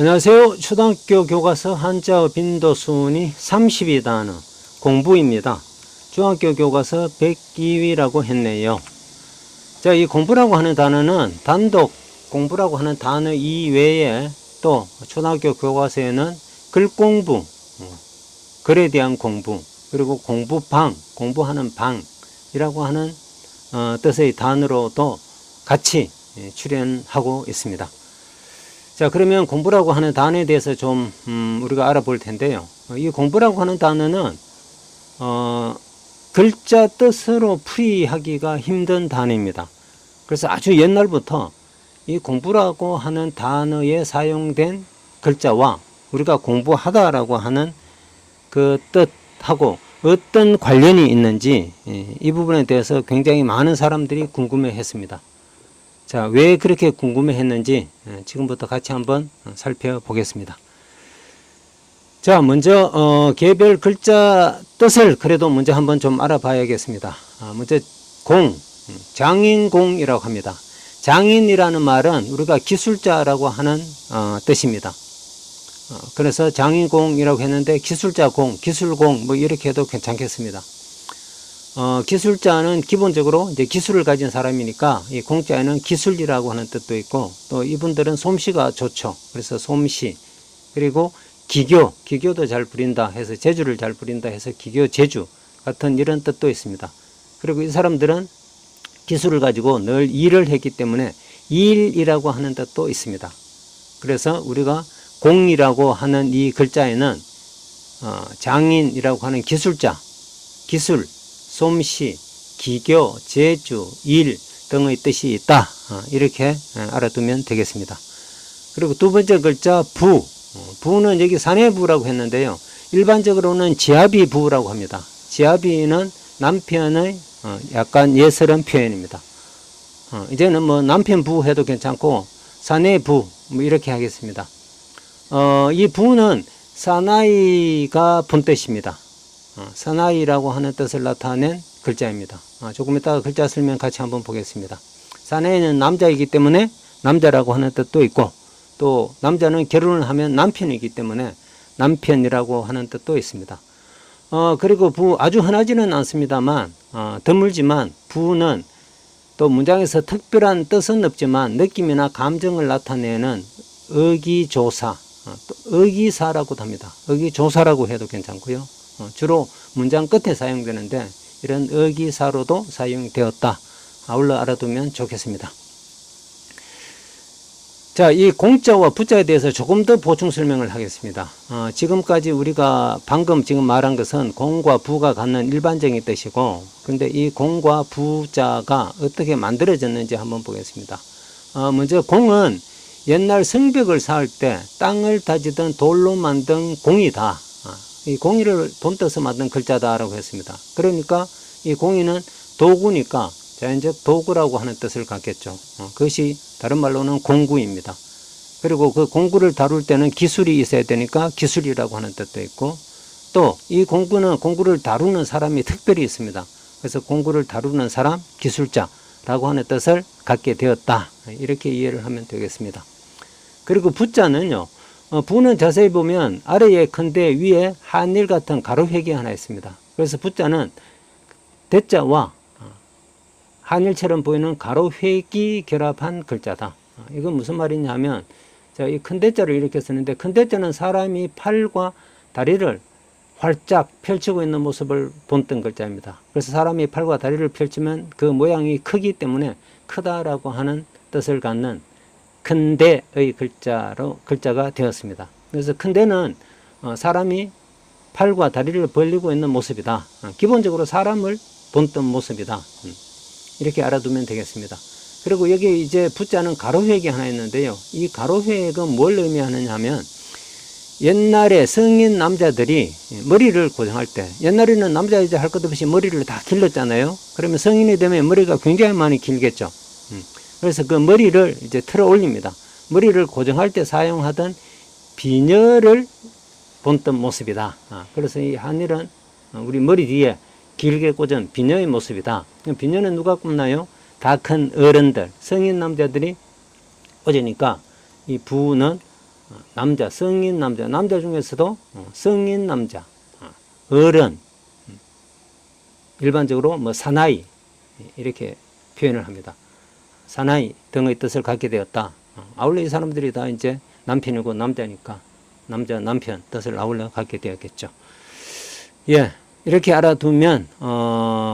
안녕하세요. 초등학교 교과서 한자어 빈도순위 30위 단어 공부입니다. 중학교 교과서 102위라고 했네요. 자, 이 공부라고 하는 단어는 단독 공부라고 하는 단어 이외에 또 초등학교 교과서에는 글 공부, 글에 대한 공부, 그리고 공부방, 공부하는 방이라고 하는 뜻의 단어로도 같이 출연하고 있습니다. 자, 그러면 공부라고 하는 단어에 대해서 좀 우리가 알아볼 텐데요. 이 공부라고 하는 단어는 글자 뜻으로 풀이하기가 힘든 단어입니다. 그래서 아주 옛날부터 이 공부라고 하는 단어에 사용된 글자와 우리가 공부하다라고 하는 그 뜻하고 어떤 관련이 있는지 이 부분에 대해서 굉장히 많은 사람들이 궁금해 했습니다. 자, 왜 그렇게 궁금해 했는지 지금부터 같이 한번 살펴보겠습니다. 자, 먼저 개별 글자 뜻을 그래도 먼저 한번 좀 알아봐야겠습니다. 먼저 장인공이라고 합니다. 장인이라는 말은 우리가 기술자라고 하는 뜻입니다. 그래서 장인공이라고 했는데 기술자 공, 기술공 뭐 이렇게 해도 괜찮겠습니다. 기술자는 기본적으로 이제 기술을 가진 사람이니까 이 공자에는 기술이라고 하는 뜻도 있고 또 이분들은 솜씨가 좋죠. 그래서 솜씨, 그리고 기교도 잘 부린다 해서 재주를 잘 부린다 해서 기교, 재주 같은 이런 뜻도 있습니다. 그리고 이 사람들은 기술을 가지고 늘 일을 했기 때문에 일이라고 하는 뜻도 있습니다. 그래서 우리가 공이라고 하는 이 글자에는 장인이라고 하는 기술자, 기술, 솜씨, 기교, 재주, 일 등의 뜻이 있다. 이렇게 알아두면 되겠습니다. 그리고 두 번째 글자 부. 부는 여기 사내부라고 했는데요. 일반적으로는 지아비부라고 합니다. 지아비는 남편의 약간 예스런 표현입니다. 이제는 뭐 남편부 해도 괜찮고 사내부 뭐 이렇게 하겠습니다. 이 부는 사나이가 본뜻입니다. 사나이라고 하는 뜻을 나타낸 글자입니다. 조금 이따가 글자 설명 같이 한번 보겠습니다. 사나이는 남자이기 때문에 남자라고 하는 뜻도 있고 또 남자는 결혼을 하면 남편이기 때문에 남편이라고 하는 뜻도 있습니다. 그리고 부 아주 흔하지는 않습니다만 드물지만 부는 또 문장에서 특별한 뜻은 없지만 느낌이나 감정을 나타내는 의기조사, 또 의기사라고도 합니다. 의기조사라고 해도 괜찮고요. 주로 문장 끝에 사용되는데 이런 의기사로도 사용되었다. 아울러 알아두면 좋겠습니다. 자, 이 공자와 부자에 대해서 조금 더 보충 설명을 하겠습니다. 지금까지 우리가 방금 지금 말한 것은 공과 부가 갖는 일반적인 뜻이고, 근데 이 공과 부자가 어떻게 만들어졌는지 한번 보겠습니다. 먼저 공은 옛날 성벽을 쌓을 때 땅을 다지던 돌로 만든 공이다. 이 공이를 본떠서 만든 글자다라고 했습니다. 그러니까 이 공이는 도구니까 자연적 도구라고 하는 뜻을 갖겠죠. 그것이 다른 말로는 공구입니다. 그리고 그 공구를 다룰 때는 기술이 있어야 되니까 기술이라고 하는 뜻도 있고 또 이 공구는 공구를 다루는 사람이 특별히 있습니다. 그래서 공구를 다루는 사람, 기술자라고 하는 뜻을 갖게 되었다. 이렇게 이해를 하면 되겠습니다. 그리고 부자는요. 부는 자세히 보면 아래에 큰데 위에 한일 같은 가로획이 하나 있습니다. 그래서 부자는 대자와 한일처럼 보이는 가로획이 결합한 글자다. 이건 무슨 말이냐면 이 큰 대자를 이렇게 쓰는데 큰 대자는 사람이 팔과 다리를 활짝 펼치고 있는 모습을 본뜬 글자입니다. 그래서 사람이 팔과 다리를 펼치면 그 모양이 크기 때문에 크다라고 하는 뜻을 갖는 큰대의 글자가 되었습니다. 그래서 큰대는 사람이 팔과 다리를 벌리고 있는 모습이다. 기본적으로 사람을 본뜬 모습이다. 이렇게 알아두면 되겠습니다. 그리고 여기 이제 부자는 가로획이 하나 있는데요. 이 가로획은 뭘 의미하느냐 하면 옛날에 성인 남자들이 머리를 고정할 때 옛날에는 남자 여자 할 것 없이 머리를 다 길렀잖아요. 그러면 성인이 되면 머리가 굉장히 많이 길겠죠. 그래서 그 머리를 이제 틀어 올립니다. 머리를 고정할 때 사용하던 비녀를 본뜬 모습이다. 그래서 이 한일은 우리 머리 뒤에 길게 꽂은 비녀의 모습이다. 비녀는 누가 꼽나요? 다 큰 어른들, 성인 남자들이 꽂으니까 이 부는 남자, 성인 남자, 남자 중에서도 성인 남자, 어른, 일반적으로 뭐 사나이 이렇게 표현을 합니다. 사나이 등의 뜻을 갖게 되었다. 아울러 이 사람들이 다 이제 남편이고 남자니까 남자, 남편 뜻을 아울러 갖게 되었겠죠. 예, 이렇게 알아두면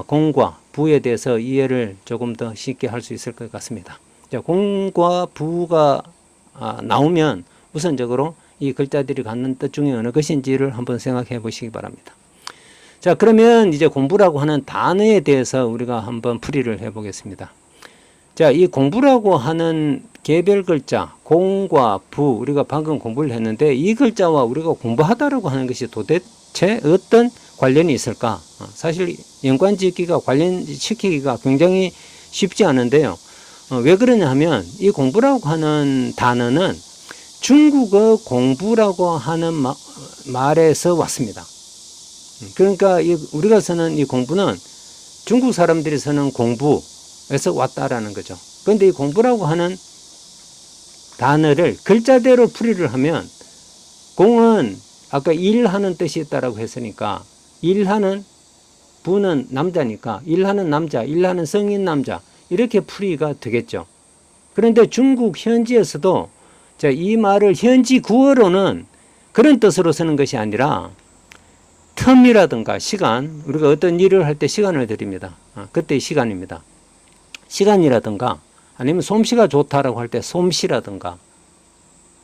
공과 부에 대해서 이해를 조금 더 쉽게 할 수 있을 것 같습니다. 자, 공과 부가 나오면 우선적으로 이 글자들이 갖는 뜻 중에 어느 것인지를 한번 생각해 보시기 바랍니다. 자, 그러면 이제 공부라고 하는 단어에 대해서 우리가 한번 풀이를 해 보겠습니다. 자, 이 공부라고 하는 개별 글자, 공과 부, 우리가 방금 공부를 했는데 이 글자와 우리가 공부하다라고 하는 것이 도대체 어떤 관련이 있을까? 사실 연관짓기가 관련시키기가 굉장히 쉽지 않은데요. 왜 그러냐 하면 이 공부라고 하는 단어는 중국어 공부라고 하는 말에서 왔습니다. 그러니까 우리가 쓰는 이 공부는 중국 사람들이 쓰는 공부에서 왔다라는 거죠. 그런데 이 공부라고 하는 단어를 글자대로 풀이를 하면 공은 아까 일하는 뜻이 있다라고 했으니까 일하는 부는 남자니까 일하는 남자, 일하는 성인 남자 이렇게 풀이가 되겠죠. 그런데 중국 현지에서도 자, 이 말을 현지 구어로는 그런 뜻으로 쓰는 것이 아니라 텀이라든가 시간, 우리가 어떤 일을 할 때 시간을 드립니다. 그때의 시간입니다. 시간이라든가 아니면 솜씨가 좋다라고 할 때 솜씨라든가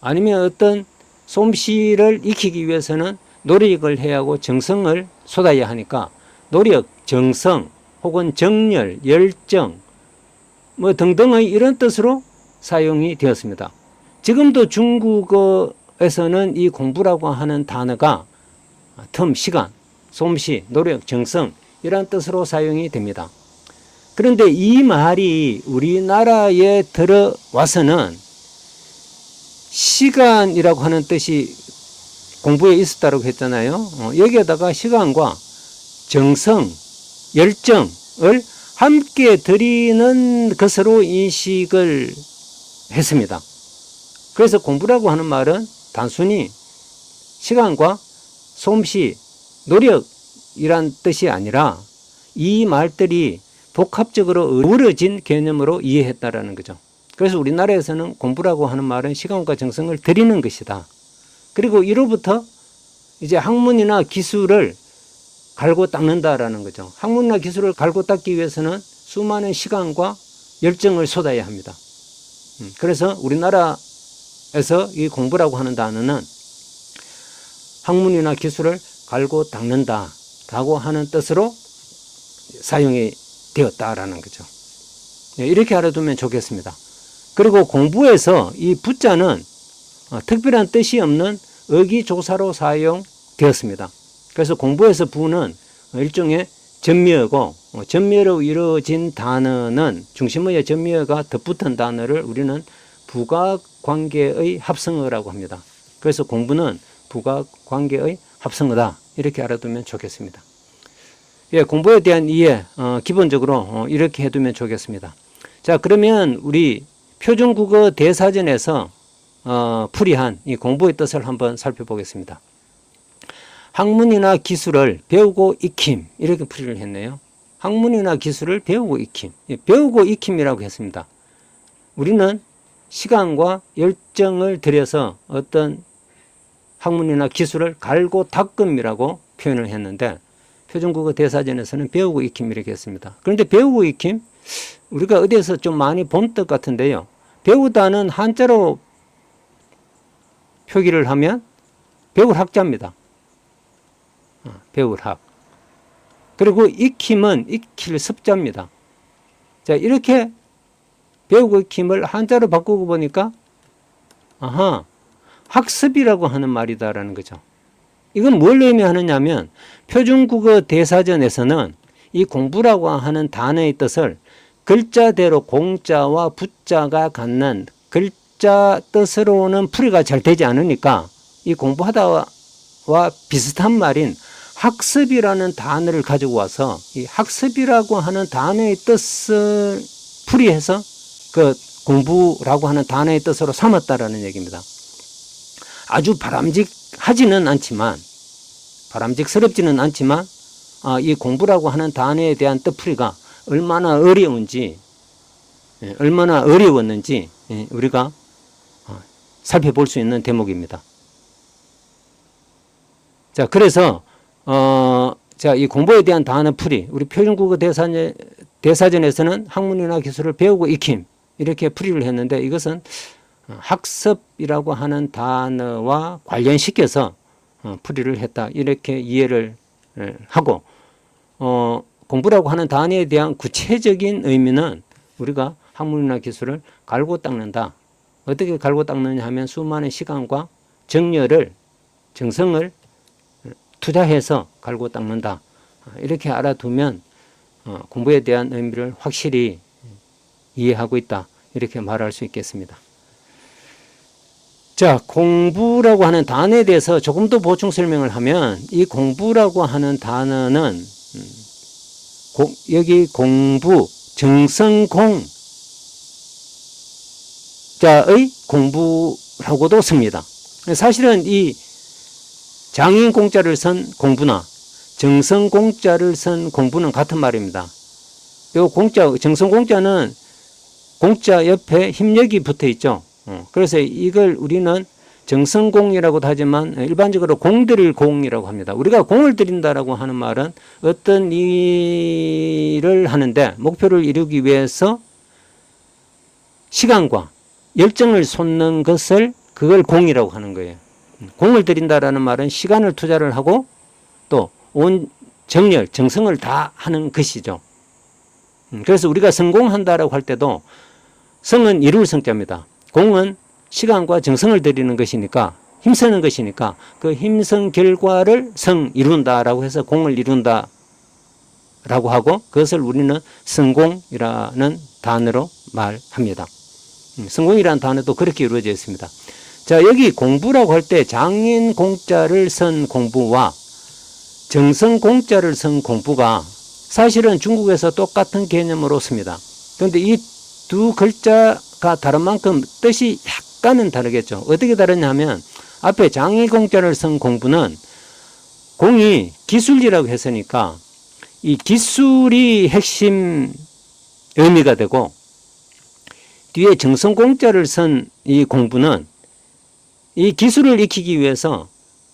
아니면 어떤 솜씨를 익히기 위해서는 노력을 해야 하고 정성을 쏟아야 하니까 노력, 정성 혹은 정열, 열정 뭐 등등의 이런 뜻으로 사용이 되었습니다. 지금도 중국어에서는 이 공부라고 하는 단어가 텀, 시간, 솜씨, 노력, 정성 이런 뜻으로 사용이 됩니다. 그런데 이 말이 우리나라에 들어와서는 시간이라고 하는 뜻이 공부에 있었다고 했잖아요. 여기에다가 시간과 정성, 열정을 함께 드리는 것으로 인식을 했습니다. 그래서 공부라고 하는 말은 단순히 시간과 솜씨, 노력이란 뜻이 아니라 이 말들이 복합적으로 어우러진 개념으로 이해했다라는 거죠. 그래서 우리나라에서는 공부라고 하는 말은 시간과 정성을 드리는 것이다. 그리고 이로부터 이제 학문이나 기술을 갈고 닦는다라는 거죠. 학문이나 기술을 갈고 닦기 위해서는 수많은 시간과 열정을 쏟아야 합니다. 그래서 우리나라에서 이 공부라고 하는 단어는 학문이나 기술을 갈고 닦는다라고 하는 뜻으로 사용이 되었다라는 거죠. 이렇게 알아두면 좋겠습니다. 그리고 공부에서 이 부자는 특별한 뜻이 없는 어기조사로 사용되었습니다. 그래서 공부에서 부는 일종의 전미어고 전미어로 이루어진 단어는 중심어의 전미어가 덧붙은 단어를 우리는 부가관계의 합성어라고 합니다. 그래서 공부는 부가관계의 합성어다 이렇게 알아두면 좋겠습니다. 예, 공부에 대한 이해 기본적으로 이렇게 해두면 좋겠습니다. 자, 그러면 우리 표준국어 대사전에서 풀이한 이 공부의 뜻을 한번 살펴보겠습니다. 학문이나 기술을 배우고 익힘 이렇게 풀이를 했네요. 학문이나 기술을 배우고 익힘, 배우고 익힘이라고 했습니다. 우리는 시간과 열정을 들여서 어떤 학문이나 기술을 갈고 닦음이라고 표현을 했는데 표준국어 대사전에서는 배우고 익힘 이렇게 했습니다. 그런데 배우고 익힘 우리가 어디에서 좀 많이 본 뜻 같은데요. 배우다는 한자로 표기를 하면 배울 학자입니다. 배울 학. 그리고 익힘은 익힐 습자입니다. 자, 이렇게 배우고 익힘을 한자로 바꾸고 보니까 학습이라고 하는 말이다라는 거죠. 이건 뭘 의미하느냐면 표준국어 대사전에서는 이 공부라고 하는 단어의 뜻을 글자대로 공자와 부자가 갖는 글자 뜻으로는 풀이가 잘 되지 않으니까 이 공부하다와 비슷한 말인 학습이라는 단어를 가지고 와서 이 학습이라고 하는 단어의 뜻을 풀이해서 그 공부라고 하는 단어의 뜻으로 삼았다라는 얘기입니다. 아주 바람직하지는 않지만, 바람직스럽지는 않지만, 이 공부라고 하는 단어에 대한 뜻풀이가 얼마나 어려운지, 얼마나 어려웠는지 우리가 살펴볼 수 있는 대목입니다. 자, 그래서 자, 이 공부에 대한 단어 풀이, 우리 표준국어 대사전에서는 학문이나 기술을 배우고 익힘 이렇게 풀이를 했는데, 이것은 학습이라고 하는 단어와 관련시켜서 풀이를 했다, 이렇게 이해를 하고, 공부라고 하는 단어에 대한 구체적인 의미는 우리가 학문이나 기술을 갈고 닦는다. 어떻게 갈고 닦느냐 하면 수많은 시간과 정성을 투자해서 갈고 닦는다. 이렇게 알아두면 공부에 대한 의미를 확실히 이해하고 있다, 이렇게 말할 수 있겠습니다. 자, 공부라고 하는 단어에 대해서 조금 더 보충 설명을 하면, 이 공부라고 하는 단어는 여기 공부, 정성공 자의 공부라고도 씁니다. 사실은 이 장인 공자를 쓴 공부나 정성 공자를 쓴 공부는 같은 말입니다. 요 공자, 정성 공자는 공자 옆에 힘력이 붙어 있죠. 그래서 이걸 우리는 정성공이라고도 하지만 일반적으로 공들일 공이라고 합니다. 우리가 공을 들인다라고 하는 말은 어떤 일을 하는데 목표를 이루기 위해서 시간과 열정을 쏟는 것을, 그걸 공이라고 하는 거예요. 공을 들인다라는 말은 시간을 투자를 하고 또 온 정열, 정성을 다 하는 것이죠. 그래서 우리가 성공한다라고 할 때도 성은 이룰 성자입니다. 공은 시간과 정성을 들이는 것이니까, 힘쓰는 것이니까 그 힘쓴 결과를 성 이룬다라고 해서 공을 이룬다라고 하고, 그것을 우리는 성공이라는 단어로 말합니다. 성공이라는 단어도 그렇게 이루어져 있습니다. 자, 여기 공부라고 할 때 장인 공자를 쓴 공부와 정성 공자를 쓴 공부가 사실은 중국에서 똑같은 개념으로 씁니다. 그런데 이 두 글자가 다른 만큼 뜻이 약간은 다르겠죠. 어떻게 다르냐면, 앞에 장인 공자를 쓴 공부는 공이 기술이라고 했으니까 이 기술이 핵심 의미가 되고, 뒤에 정성 공자를 쓴 이 공부는 이 기술을 익히기 위해서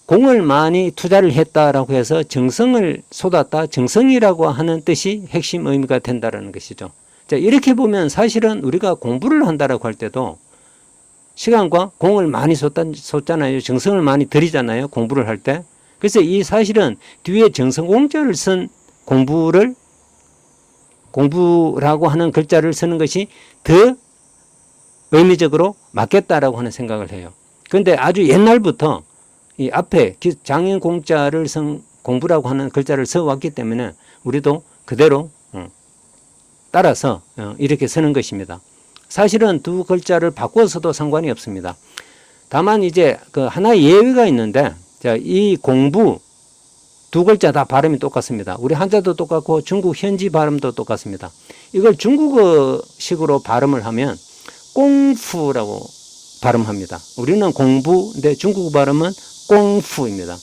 공을 많이 투자를 했다라고 해서 정성을 쏟았다, 정성이라고 하는 뜻이 핵심 의미가 된다는 것이죠. 자, 이렇게 보면 사실은 우리가 공부를 한다라고 할 때도 시간과 공을 많이 쏟잖아요. 정성을 많이 들이잖아요, 공부를 할 때. 그래서 이 사실은 뒤에 정성 공자를 쓴 공부라고 하는 글자를 쓰는 것이 더 의미적으로 맞겠다라고 하는 생각을 해요. 그런데 아주 옛날부터 이 앞에 장인 공자를 쓴 공부라고 하는 글자를 써왔기 때문에 우리도 그대로 따라서 이렇게 쓰는 것입니다. 사실은 두 글자를 바꿔서도 상관이 없습니다. 다만 이제 그 하나의 예외가 있는데, 자, 이 공부 두 글자 다 발음이 똑같습니다. 우리 한자도 똑같고 중국 현지 발음도 똑같습니다. 이걸 중국어식으로 발음을 하면 꽁푸라고 발음합니다. 우리는 공부인데 중국 발음은 꽁푸입니다.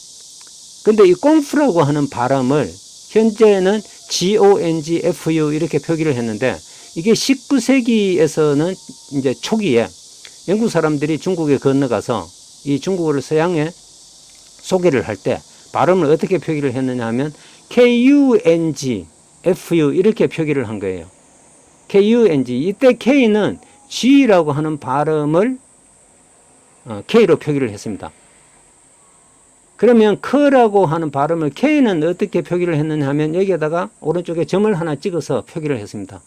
근데 이 꽁푸라고 하는 발음을 현재는 GONGFU 이렇게 표기를 했는데, 이게 19세기에서는 이제 초기에 영국 사람들이 중국에 건너가서 이 중국어를 서양에 소개를 할 때 발음을 어떻게 표기를 했느냐 하면 KUNGFU 이렇게 표기를 한 거예요. KUNG. 이때 K는 G라고 하는 발음을 K로 표기를 했습니다. 그러면 크라고 하는 발음을 K는 어떻게 표기를 했느냐 하면 여기에다가 오른쪽에 점을 하나 찍어서 표기를 했습니다.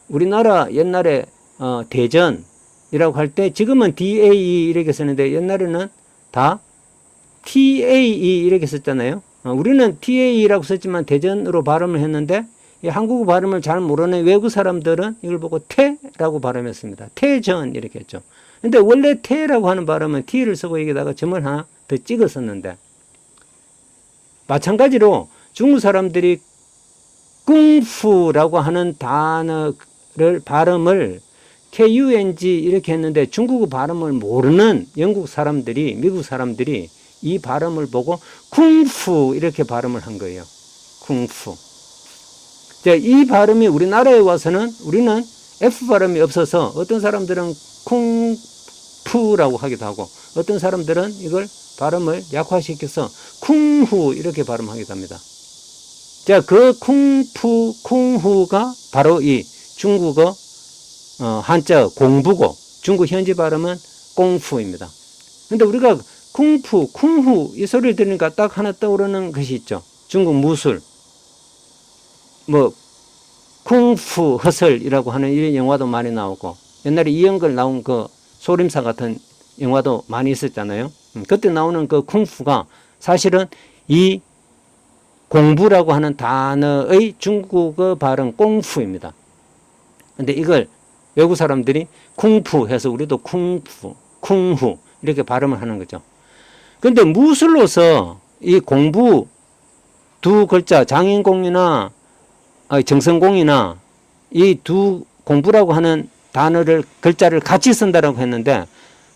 우리나라 옛날에 대전이라고 할 때 지금은 DAE 이렇게 쓰는데 옛날에는 다 TAE 이렇게 썼잖아요. 우리는 TAE라고 썼지만 대전으로 발음을 했는데 이 한국어 발음을 잘 모르는 외국 사람들은 이걸 보고 태라고 발음했습니다. 태전 이렇게 했죠. 근데 원래 태라고 하는 발음은 T를 쓰고 여기다가 점을 하나 더 찍었었는데, 마찬가지로 중국 사람들이 꿍푸라고 하는 단어를 발음을 KUNG 이렇게 했는데 중국어 발음을 모르는 영국 사람들이, 미국 사람들이 이 발음을 보고 쿵푸 이렇게 발음을 한 거예요. 쿵푸. 자, 이 발음이 우리나라에 와서는 우리는 F 발음이 없어서 어떤 사람들은 쿵푸라고 하기도 하고 어떤 사람들은 이걸 발음을 약화시켜서 쿵후 이렇게 발음하기도 합니다. 자, 그 쿵푸, 쿵후가 바로 이 중국어 한자 공부고 중국 현지 발음은 꽁푸입니다. 근데 우리가 쿵푸, 쿵후 이 소리를 들으니까 딱 하나 떠오르는 것이 있죠. 중국 무술. 뭐 쿵푸 허설이라고 하는 이런 영화도 많이 나오고 옛날에 이영걸 나온 그 소림사 같은 영화도 많이 있었잖아요. 그때 나오는 그 쿵푸가 사실은 이 공부라고 하는 단어의 중국어 발음 꽁푸입니다. 근데 이걸 외국 사람들이 쿵푸 해서 우리도 쿵푸, 쿵후 이렇게 발음을 하는 거죠. 근데 무술로서 이 공부 두 글자 장인공이나 정성공이나 이 두 공부라고 하는 단어를 글자를 같이 쓴다라고 했는데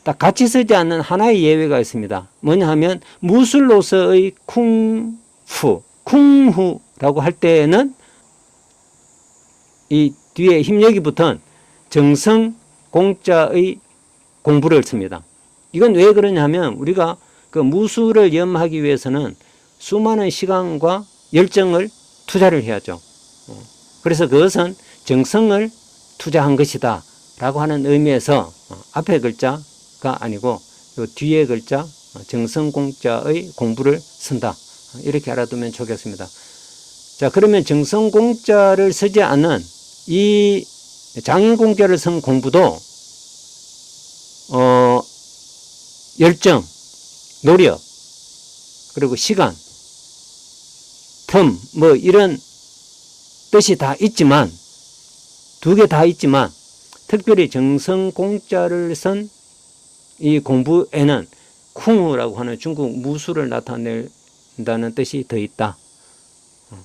딱 같이 쓰지 않는 하나의 예외가 있습니다. 뭐냐 하면 무술로서의 쿵푸, 쿵후라고 할 때에는 이 뒤에 힘여기 붙은 정성 공자의 공부를 씁니다. 이건 왜 그러냐면 우리가 그 무술을 염하기 위해서는 수많은 시간과 열정을 투자를 해야죠. 그래서 그것은 정성을 투자한 것이다 라고 하는 의미에서 앞에 글자가 아니고 요 뒤에 글자 정성공자의 공부를 쓴다 이렇게 알아두면 좋겠습니다. 자, 그러면 정성공자를 쓰지 않는 이 장인공자를 쓴 공부도 열정, 노력, 그리고 시간, 틈, 뭐 이런 뜻이 다 있지만 두 개 다 있지만 특별히 정성공자를 쓴 이 공부에는 쿵우라고 하는 중국 무술을 나타낸다는 뜻이 더 있다.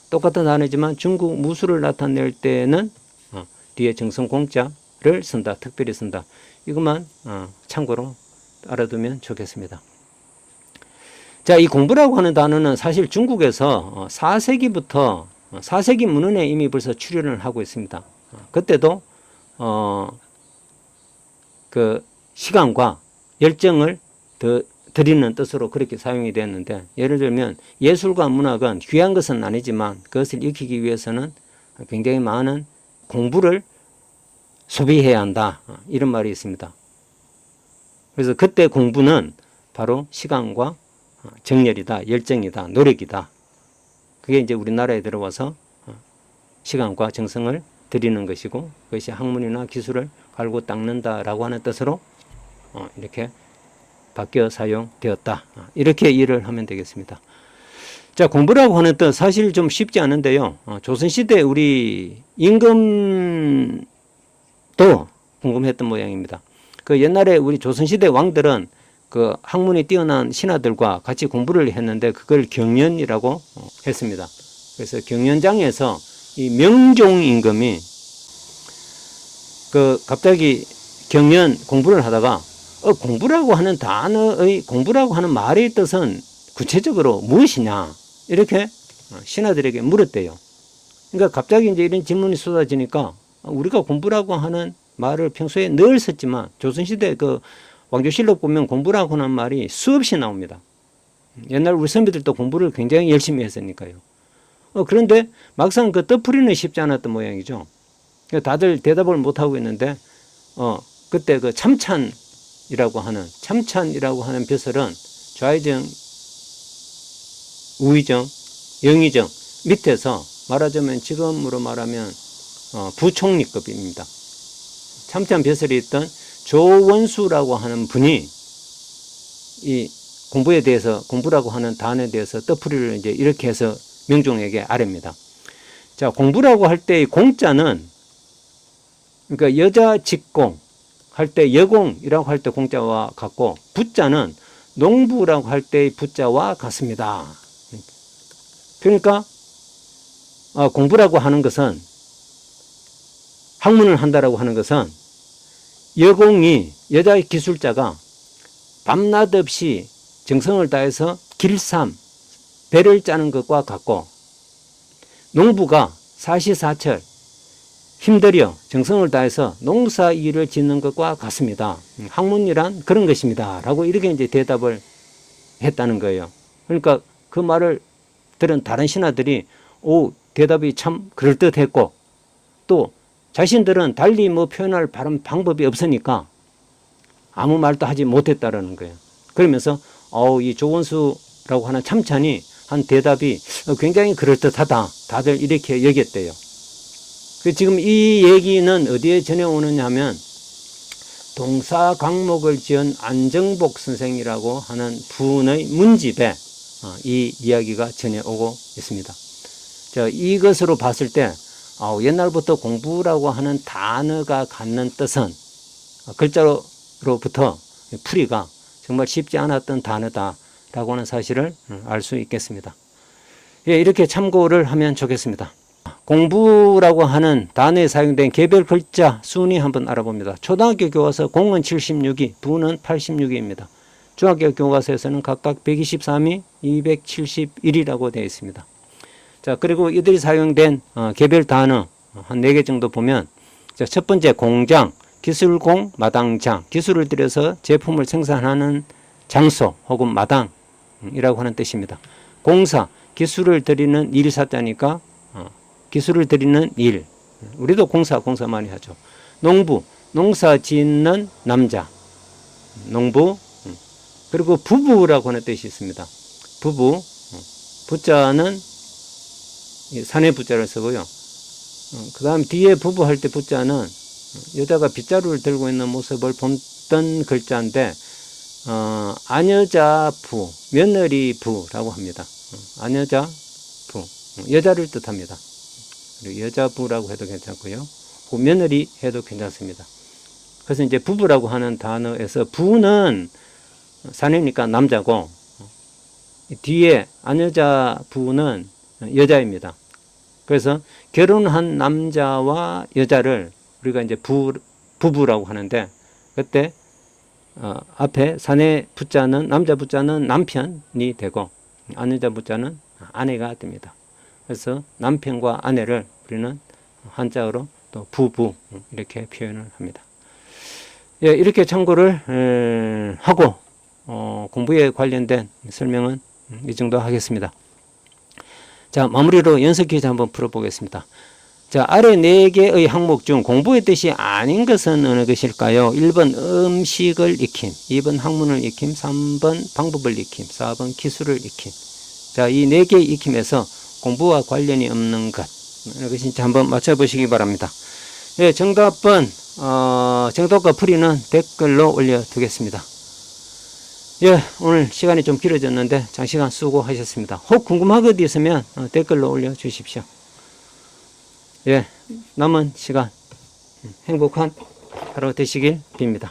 똑같은 단어지만 중국 무술을 나타낼 때는 뒤에 정성공자를 쓴다. 특별히 쓴다. 이것만 참고로 알아두면 좋겠습니다. 자, 이 공부라고 하는 단어는 사실 중국에서 4세기부터 4세기 문헌에 이미 벌써 출현을 하고 있습니다. 그때도 그 시간과 열정을 더 드리는 뜻으로 그렇게 사용이 되었는데 예를 들면 예술과 문학은 귀한 것은 아니지만 그것을 익히기 위해서는 굉장히 많은 공부를 소비해야 한다. 이런 말이 있습니다. 그래서 그때 공부는 바로 시간과 정열이다, 열정이다, 노력이다. 그게 이제 우리나라에 들어와서 시간과 정성을 들이는 것이고 그것이 학문이나 기술을 갈고 닦는다라고 하는 뜻으로 이렇게 바뀌어 사용되었다. 이렇게 이해를 하면 되겠습니다. 자, 공부라고 하는 뜻 사실 좀 쉽지 않은데요. 조선시대 우리 임금도 궁금했던 모양입니다. 그 옛날에 우리 조선시대 왕들은 그 학문이 뛰어난 신하들과 같이 공부를 했는데 그걸 경연이라고 했습니다. 그래서 경연장에서 이 명종 임금이 그 갑자기 경연 공부를 하다가 공부라고 하는 단어의 공부라고 하는 말의 뜻은 구체적으로 무엇이냐 이렇게 신하들에게 물었대요. 그러니까 갑자기 이제 이런 질문이 쏟아지니까 우리가 공부라고 하는 말을 평소에 늘 썼지만 조선시대 그 왕조실록 보면 공부라고 하는 말이 수없이 나옵니다. 옛날 우리 선비들도 공부를 굉장히 열심히 했으니까요. 그런데 막상 그 뜻풀이는 쉽지 않았던 모양이죠. 다들 대답을 못하고 있는데 그때 그 참찬이라고 하는 벼슬은 좌의정, 우의정, 영의정 밑에서 말하자면 지금으로 말하면 부총리급입니다. 참찬 벼슬이 있던 조원수라고 하는 분이 이 공부에 대해서 공부라고 하는 단어에 대해서 뜻풀이를 이제 이렇게 해서 명종에게 아뢰입니다. 자, 공부라고 할 때의 공자는 그러니까 여자 직공 할 때 여공이라고 할 때 공자와 같고 부자는 농부라고 할 때의 부자와 같습니다. 그러니까 공부라고 하는 것은 학문을 한다라고 하는 것은 여자 기술자가 밤낮 없이 정성을 다해서 길삼, 배를 짜는 것과 같고, 농부가 사시사철 힘들여 정성을 다해서 농사 일을 짓는 것과 같습니다. 학문이란 그런 것입니다. 라고 이렇게 이제 대답을 했다는 거예요. 그러니까 그 말을 들은 다른 신하들이 대답이 참 그럴듯했고, 또 자신들은 달리 뭐 표현할 방법이 없으니까 아무 말도 하지 못했다라는 거예요. 그러면서 이 조원수라고 하는 참찬이 한 대답이 굉장히 그럴듯하다. 다들 이렇게 여겼대요. 지금 이 얘기는 어디에 전해오느냐 하면 동사 강목을 지은 안정복 선생이라고 하는 분의 문집에 이 이야기가 전해오고 있습니다. 이것으로 봤을 때 옛날부터 공부라고 하는 단어가 갖는 뜻은 글자로부터 풀이가 정말 쉽지 않았던 단어다라고 하는 사실을 알 수 있겠습니다. 이렇게 참고를 하면 좋겠습니다. 공부라고 하는 단어에 사용된 개별 글자 순위 한번 알아봅니다. 초등학교 교과서 공은 76위, 부는 86위입니다. 중학교 교과서에서는 각각 123위, 271위라고 되어 있습니다. 그리고 이들이 사용된 개별 단어 한 4개 정도 보면, 첫 번째 공장, 기술공, 마당장, 기술을 들여서 제품을 생산하는 장소 혹은 마당이라고 하는 뜻입니다. 공사, 기술을 들이는 일사자니까 기술을 들이는 일. 우리도 공사 많이 하죠. 농부, 농사 짓는 남자. 농부. 그리고 부부라고 하는 뜻이 있습니다. 부부. 부자는 산의 부자를 쓰고요. 그 다음 뒤에 부부 할 때 부자는 여자가 빗자루를 들고 있는 모습을 본던 글자인데, 아녀자부, 며느리부라고 합니다. 아녀자부, 여자를 뜻합니다. 그리고 여자부라고 해도 괜찮고요. 며느리 해도 괜찮습니다. 그래서 이제 부부라고 하는 단어에서 부는 사내니까 남자고, 뒤에 아녀자부는 여자입니다. 그래서 결혼한 남자와 여자를 우리가 이제 부부라고 하는데, 그때 앞에 사내 부자는, 남자 부자는 남편이 되고 아내자 부자는 아내가 됩니다. 그래서 남편과 아내를 우리는 한자어로 또 부부 이렇게 표현을 합니다. 이렇게 참고를 하고 공부에 관련된 설명은 이 정도 하겠습니다. 마무리로 연습 퀴즈 한번 풀어보겠습니다. 아래 4개의 항목 중 공부의 뜻이 아닌 것은 어느 것일까요? 1번 음식을 익힘, 2번 학문을 익힘, 3번 방법을 익힘, 4번 기술을 익힘. 이 4개의 익힘에서 공부와 관련이 없는 것, 어느 것인지 한번 맞춰보시기 바랍니다. 정답은 정답과 풀이는 댓글로 올려두겠습니다. 오늘 시간이 좀 길어졌는데 장시간 수고하셨습니다. 혹 궁금한 것 있으면 댓글로 올려주십시오. 남은 시간 행복한 하루 되시길 빕니다.